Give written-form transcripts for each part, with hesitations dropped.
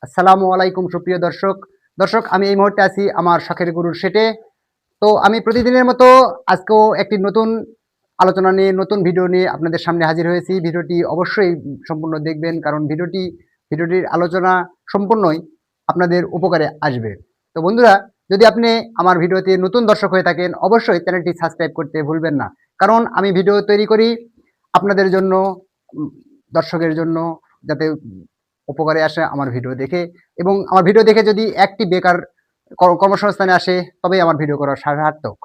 আসসালামু আলাইকুম সুপ্রিয় দর্শক আমি এই মুহূর্তে আছি আমার শখের গরুর সেটে। তো আমি প্রতিদিনের মতো আজকেও একটি নতুন আলোচনা নিয়ে নতুন ভিডিও নিয়ে আপনাদের সামনে হাজির হয়েছি। ভিডিওটি অবশ্যই সম্পূর্ণ দেখবেন, কারণ ভিডিওটির আলোচনা সম্পূর্ণই আপনাদের উপকারে আসবে। তো বন্ধুরা, যদি আপনি আমার ভিডিওতে নতুন দর্শক হয়ে থাকেন, অবশ্যই চ্যানেলটি সাবস্ক্রাইব করতে ভুলবেন না, কারণ আমি ভিডিও তৈরি করি আপনাদের জন্য, উম, দর্শকের জন্য, যাতে উপকারে আসে আমার ভিডিও দেখে। এবং আমার ভিডিও দেখে যদি একটি বেকার কর্মসংস্থানে আসে, তবেই আমার ভিডিও করা সার্থক।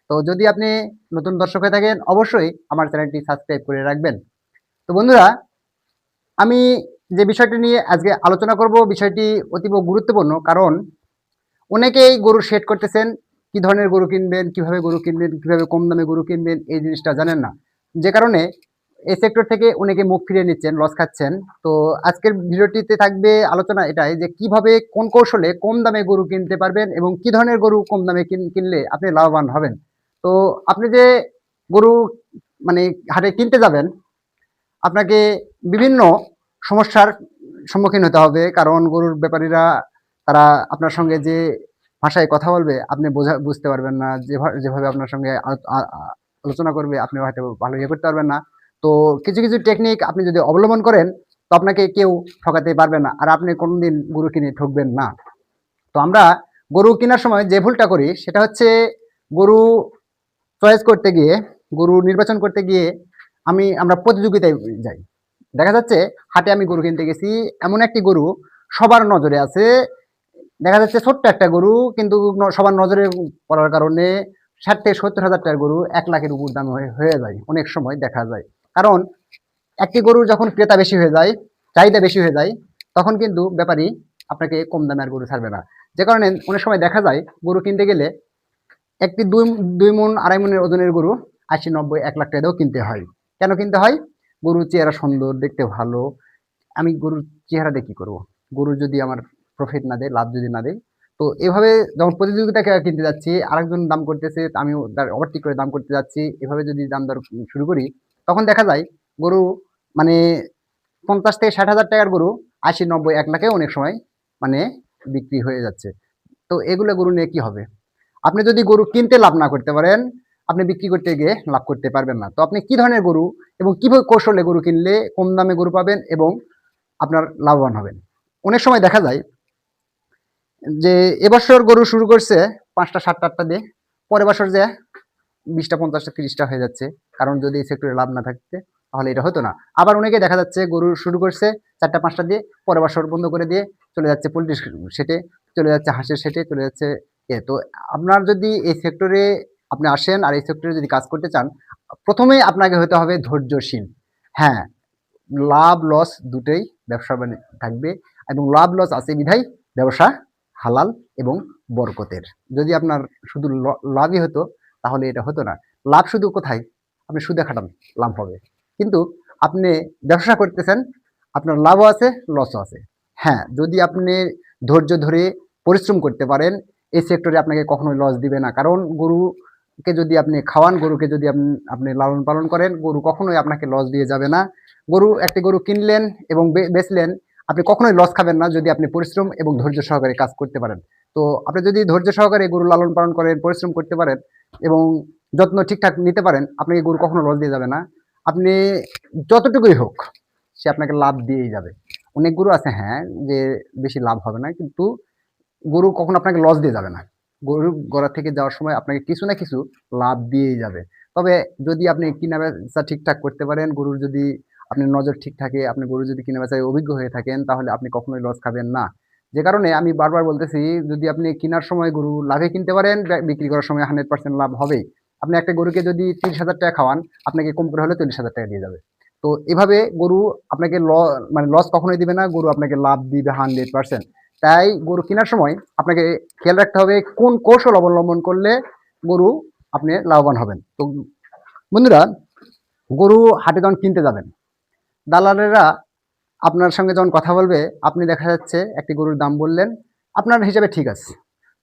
তো যদি আপনি নতুন দর্শক হয়ে থাকেন, অবশ্যই আমার চ্যানেলটি সাবস্ক্রাইব করে রাখবেন। তো বন্ধুরা, আমি যে বিষয়টি নিয়ে আজকে আলোচনা করব, বিষয়টি অতীব গুরুত্বপূর্ণ, কারণ অনেকেই গরু শেড করতেছেন। কি ধরনের গরু কিনবেন, কিভাবে গরু কিনবেন, কিভাবে কম দামে গরু কিনবেন, এই জিনিসটা জানেন না। যে কারণে এই সেক্টর থেকে অনেকে মুখ ফিরিয়ে নিচ্ছেন, লস খাচ্ছেন। তো আজকের ভিডিওটিতে থাকবে আলোচনা এটাই যে কিভাবে, কোন কৌশলে কম দামে গরু কিনতে পারবেন এবং কি ধরনের গরু কম দামে কিনলে আপনি লাভবান হবেন। তো আপনি যে গরু মানে হাটে কিনতে যাবেন, আপনাকে বিভিন্ন সমস্যার সম্মুখীন হতে হবে, কারণ গরুর ব্যাপারীরা তারা আপনার সঙ্গে যে ভাষায় কথা বলবে আপনি বুঝতে পারবেন না, যেভাবে আপনার সঙ্গে আলোচনা করবে আপনি হয়তো ভালো ইয়ে করতে পারবেন না। তো কিছু কিছু টেকনিক আপনি যদি অবলম্বন করেন, তো আপনাকে কেউ ঠকাতে পারবে না, আর আপনি কোনোদিন গরু কিনে ঠকবেন না। তো আমরা গরু কেনার সময় যে ভুলটা করি, সেটা হচ্ছে গরু চয়েস করতে গিয়ে, গরু নির্বাচন করতে গিয়ে আমরা প্রতিযোগিতায় যাই। দেখা যাচ্ছে হাটে আমি গরু কিনতে গেছি, এমন একটি গরু সবার নজরে আছে। দেখা যাচ্ছে ছোট্ট একটা গরু, কিন্তু সবার নজরে পড়ার কারণে 60,000 থেকে 70,000 টাকার গরু 1 লাখের উপর দাম হয়ে যায়, অনেক সময় দেখা যায়। কারণ একটি গরু যখন ক্রেতা বেশি হয়ে যায়, চাহিদা বেশি হয়ে যায়, তখন কিন্তু ব্যাপারী আপনাকে কম দামে আর গরু ছাড়বে না। যে কারণে অনেক সময় দেখা যায় গরু কিনতে গেলে একটি দুই মন 2.5 মনের ওজনের গরু 80, 90, 1 লাখ টাকা দিয়েও কিনতে হয়। কেন কিনতে হয়? গরুর চেহারা সুন্দর, দেখতে ভালো। আমি গরুর চেহারা দিয়ে কি করবো? গরু যদি আমার প্রফিট না দেয়, লাভ যদি না দেয়। তো এভাবে যখন প্রতিযোগিতাকে কিনতে যাচ্ছি, আরেকজন দাম করতেছে, আমিও তার ওভারটেক করে দাম করতে যাচ্ছি, এভাবে যদি দাম দর শুরু করি, তখন দেখা যায় গরু মানে 50 থেকে 60 হাজার টাকার গরু 80, 90, 1 লাখে অনেক সময় মানে বিক্রি হয়ে যাচ্ছে। তো এগুলো গরু নিয়ে কি হবে? আপনি যদি গরু কিনতে লাভ না করতে পারেন, আপনি বিক্রি করতে গিয়ে লাভ করতে পারবেন না। তো আপনি কি ধরনের গরু এবং কিভাবে কৌশলে গরু কিনলে কম দামে গরু পাবেন এবং আপনার লাভবান হবেন। অনেক সময় দেখা যায় যে এবছর গরু শুরু করছে 5টা 7টা 8টা দিয়ে, পরের বছর যে 20টা 50টা 30টা হয়ে যাচ্ছে। কারণ যদি এই সেক্টরে লাভ না থাকতে, তাহলে এটা হতো না। আবার অনেকে দেখা যাচ্ছে গরু শুরু করছে 4টা 5টা দিয়ে, পরের বছর বন্ধ করে দিয়ে চলে যাচ্ছে পোল্ট্রি সেটে, চলে যাচ্ছে হাঁসের সেটে, চলে যাচ্ছে তো আপনার যদি এই সেক্টরে আপনি আসেন আর এই সেক্টরে যদি কাজ করতে চান, প্রথমেই আপনাকে হতে হবে ধৈর্যশীল। হ্যাঁ, লাভ লস দুটোই ব্যবসা থাকবে, এবং লাভ লস আছে বিধায় ব্যবসা হালাল এবং বরকতের। যদি আপনার শুধু লাভই হতো, তাহলে এটা হতো না। লাভ শুধু কোথায়? আপনি সুদে খাটান, লাভ হবে। কিন্তু আপনি ব্যবসা করতেছেন, আপনার লাভও আছে, লসও আছে। হ্যাঁ, যদি আপনি ধৈর্য ধরে পরিশ্রম করতে পারেন, এই সেক্টরে আপনাকে কখনোই লস দিবে না। কারণ গরুকে যদি আপনি খাওয়ান, গরুকে যদি আপনি লালন পালন করেন, গরু কখনোই আপনাকে লস দিয়ে যাবে না। একটি গরু কিনলেন এবং বেচলেন, আপনি কখনোই লস খাবেন না যদি আপনি পরিশ্রম এবং ধৈর্য সহকারে কাজ করতে পারেন। তো আপনি যদি ধৈর্য সহকারে গরু লালন পালন করেন, পরিশ্রম করতে পারেন এবং যত্ন ঠিকঠাক নিতে পারেন, আপনাকে গরু কখনো লস দিয়ে যাবে না। আপনি যতটুকুই হোক, সে আপনাকে লাভ দিয়েই যাবে। অনেক গরু আছে, হ্যাঁ, যে বেশি লাভ হবে না, কিন্তু গরু কখনো আপনাকে লস দিয়ে যাবে না। গরু গড়া থেকে যাওয়ার সময় আপনাকে কিছু না কিছু লাভ দিয়েই যাবে। তবে যদি আপনি কিনা বেচা ঠিকঠাক করতে পারেন, গরুর যদি আপনার নজর ঠিক থাকে, আপনি গরু যদি কিনা বেচায় অভিজ্ঞ হয়ে থাকেন, তাহলে আপনি কখনোই লস খাবেন না। যে কারণে আমি বারবার বলতেছি, যদি আপনি কেনার সময় গরু লাভে কিনতে পারেন, বিক্রি করার সময় 100% লাভ হবেই। আপনি একটা গরুকে যদি 30,000 টাকা খাওয়ান, আপনাকে কম করে হলে 40,000 টাকা দিয়ে যাবে। তো এভাবে গরু আপনাকে মানে লস কখনোই দিবে না, গরু আপনাকে লাভ দিবে 100%। তাই গরু কেনার সময় আপনাকে খেয়াল রাখতে হবে কোন কৌশল অবলম্বন করলে গরু আপনি লাভবান হবেন। তো বন্ধুরা, গরু হাটে যখন কিনতে যাবেন, দালালেরা আপনার সঙ্গে যখন কথা বলবে, আপনি দেখা যাচ্ছে একটি গরুর দাম বললেন, আপনার হিসাবে ঠিক আছে।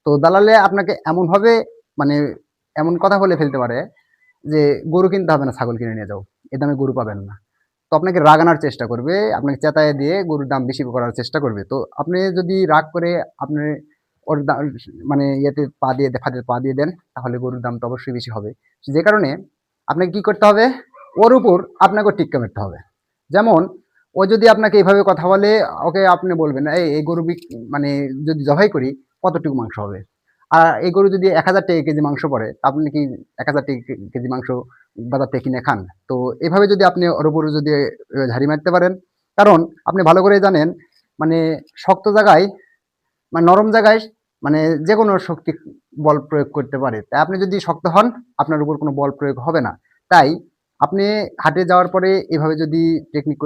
তো দালালে আপনাকে এমনভাবে মানে এমন কথা বলে ফেলতে পারে যে গরু কিনতে হবে না, ছাগল কিনে নিয়ে যাও, এ দামে গরু পাবেন না। তো আপনাকে রাগানোর চেষ্টা করবে, আপনাকে চেঁচাইয়া দিয়ে গরুর দাম বেশি করার চেষ্টা করবে। তো আপনি যদি রাগ করে আপনি ওর মানে ইয়েতে পা দিয়ে ফাঁদে পা দিয়ে দেন, তাহলে গরুর দাম তো অবশ্যই বেশি হবে। যে কারণে আপনাকে কি করতে হবে? ওর উপর আপনাকেও টিক্কা মারতে হবে। যেমন ও যদি আপনাকে এভাবে কথা বলে, ওকে আপনি বলবেন, এই গরু মানে যদি জবাই করি কতটুকু মাংস হবে? আর এই গরু যদি ১,০০০ টাকা কেজি মাংস পড়ে, তা আপনি কি ১,০০০ টাকা কেজি মাংস বাজার থেকে কিনে খান? তো এভাবে যদি আপনি ওর উপরে যদি ঝাড়ি মারতে পারেন, কারণ আপনি ভালো করেই জানেন, মানে শক্ত জায়গায়, মানে নরম জায়গায়, মানে যেকোনো শক্তি বল প্রয়োগ করতে পারে। তাই আপনি যদি শক্ত হন, আপনার উপর কোনো বল প্রয়োগ হবে না। তাই আপনি হাটে যাওয়ার পরে এভাবে যদি টেকনিক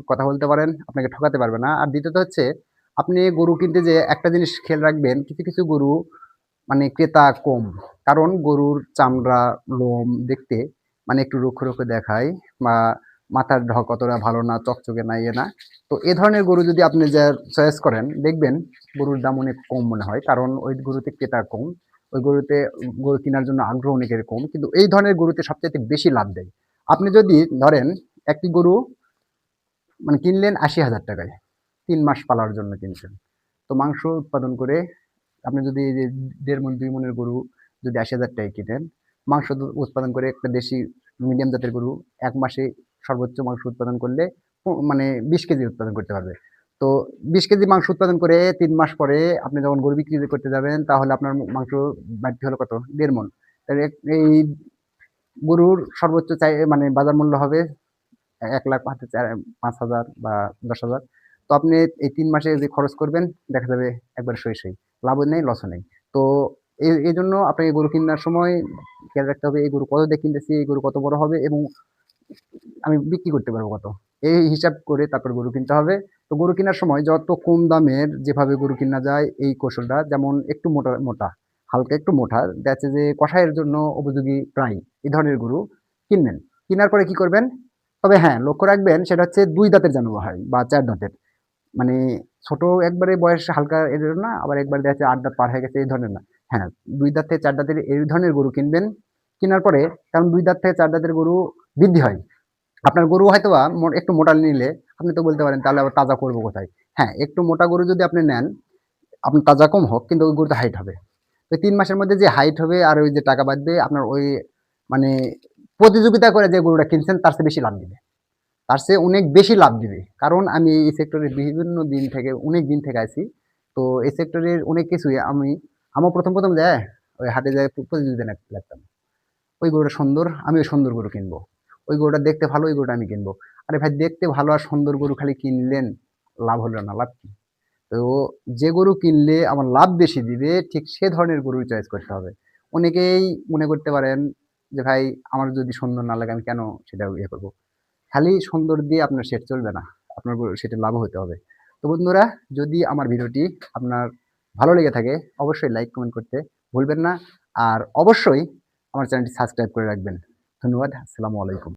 কথা বলতে পারেন, আপনাকে ঠকাতে পারবে না। আর দ্বিতীয়ত হচ্ছে, আপনি গরু কিনতে যেয়ে একটা জিনিস খেয়াল রাখবেন, কিছু, কিছু গরু মানে ক্রেতা কম। কারণ গরুর চামড়া, লোম দেখতে মানে একটু রুক্ষ, রুক্ষ দেখায়, বা মাথার ঢক অতটা ভালো না, চকচকে না, ইয়ে না। তো এ ধরনের গরু যদি আপনি চয়েস করেন, দেখবেন গরুর দাম অনেক কম মনে হয়। কারণ ওই গরুতে ক্রেতা কম। ওই গরুতে গরু কেনার জন্য আগ্রহ অনেকের কম। কিন্তু এই ধরনের গরুতে সবচাইতে বেশি লাভ দেয়। আপনি যদি ধরেন একটি গরু মানে কিনলেন ৮০,০০০ টাকায়, ৩ মাস পালার জন্য কিনছেন। তো মাংস উৎপাদন করে আপনি যদি এই যে ১.৫ মণ ২ মণের গরু যদি ৮০,০০০ টাকায় কিনেন, মাংস উৎপাদন করে একটা দেশি মিডিয়াম জাতের গরু ১ মাসে সর্বোচ্চ মাংস উৎপাদন করলে মানে ২০ কেজি উৎপাদন করতে পারবে। তো ২০ কেজি মাংস উৎপাদন করে ৩ মাস পরে আপনি যখন গরু বিক্রি করতে যাবেন, তাহলে আপনার মাংস বাড়তি হলো কত? ১.৫ মণ। তাহলে এই গরুর সর্বোচ্চ মানে বাজার মূল্য হবে ১,০০,০০০ ৫,০০০ বা ১০,০০০। তো আপনি এই ৩ মাসে যে খরচ করবেন, দেখা যাবে একবারে সই। লাভও নেই, লসও নেই। তো এজন্য আপনাকে গরু কিনার সময় খেয়াল রাখতে হবে, এই গরু কত দিয়ে কিনতেছি, এই গরু কত বড় হবে এবং আমি বিক্রি করতে পারবো কত? এই হিসাব করে তারপর গরু কিনতে হবে। তো গরু কেনার সময় যত কম দামের যেভাবে গরু কিনা যায়, এই কৌশলটা, যেমন একটু মোটা, হালকা একটু মোটা, দেখা যাচ্ছে যে কষাইয়ের জন্য উপযোগী প্রায় এই ধরনের গরু কিনবেন। কিনার পরে কি করবেন? তবে হ্যাঁ, লক্ষ্য রাখবেন, সেটা হচ্ছে ২ দাঁতের যেন হয় বা ৪ দাঁতের। মানে ছোট একবারে বয়স হালকা এর না, আবার একবার দেখা যাচ্ছে ৮ দাঁত পার হয়ে গেছে এই ধরনের না। হ্যাঁ, ২ দাঁত থেকে ৪ দাঁতের এই ধরনের গরু কিনবেন। কেনার পরে, কারণ ২ দাঁত থেকে ৪ দাঁতের গরু বৃদ্ধি হয়। আপনার গরু হয়তোবা একটু মোটা নিলে আপনি তো বলতে পারেন, তাহলে আবার তাজা করবো কোথায়? হ্যাঁ, একটু মোটা গরু যদি আপনি নেন, আপনার তাজা কম হোক কিন্তু ওই গরুতে হাইট হবে। তো ৩ মাসের মধ্যে যে হাইট হবে আর ওই যে টাকা বাঁচবে, আপনার ওই মানে প্রতিযোগিতা করে যে গরুটা কিনছেন তার চেয়ে বেশি লাভ দিবে। তার চেয়ে অনেক বেশি লাভ দিবে। কারণ আমি এই সেক্টরে বিভিন্ন দিন থেকে, অনেক দিন থেকে আছি। তো এই সেক্টরের অনেক কিছুই আমার ১ম যেয়ে ওই হাটে যেয়ে প্রতিযোগিতা লাগতাম। ওই গরুটা সুন্দর, আমি ওই সুন্দর গরু কিনবো। ওই গরুটা দেখতে ভালো, ওই গরুটা আমি কিনবো। আরে ভাই, দেখতে ভালো আর সুন্দর গরু খালি কিনলেন, লাভ হলো না, লাভ কি? তো যে গরু কিনলে আমার লাভ বেশি দিবে, ঠিক সে ধরনের গরুই চয়েস করতে হবে। অনেকেই মনে করতে পারেন যে ভাই, আমার যদি সুন্দর না লাগে আমি কেন সেটা ইয়ে করবো? খালি সুন্দর দিয়ে আপনার সেট চলবে না। আপনার সেটে লাভও হতে হবে। তো বন্ধুরা, যদি আমার ভিডিওটি আপনার ভালো লেগে থাকে, অবশ্যই লাইক, কমেন্ট করতে ভুলবেন না। আর অবশ্যই আমার চ্যানেলটি সাবস্ক্রাইব করে রাখবেন। ধন্যবাদ। আসসালামু আলাইকুম।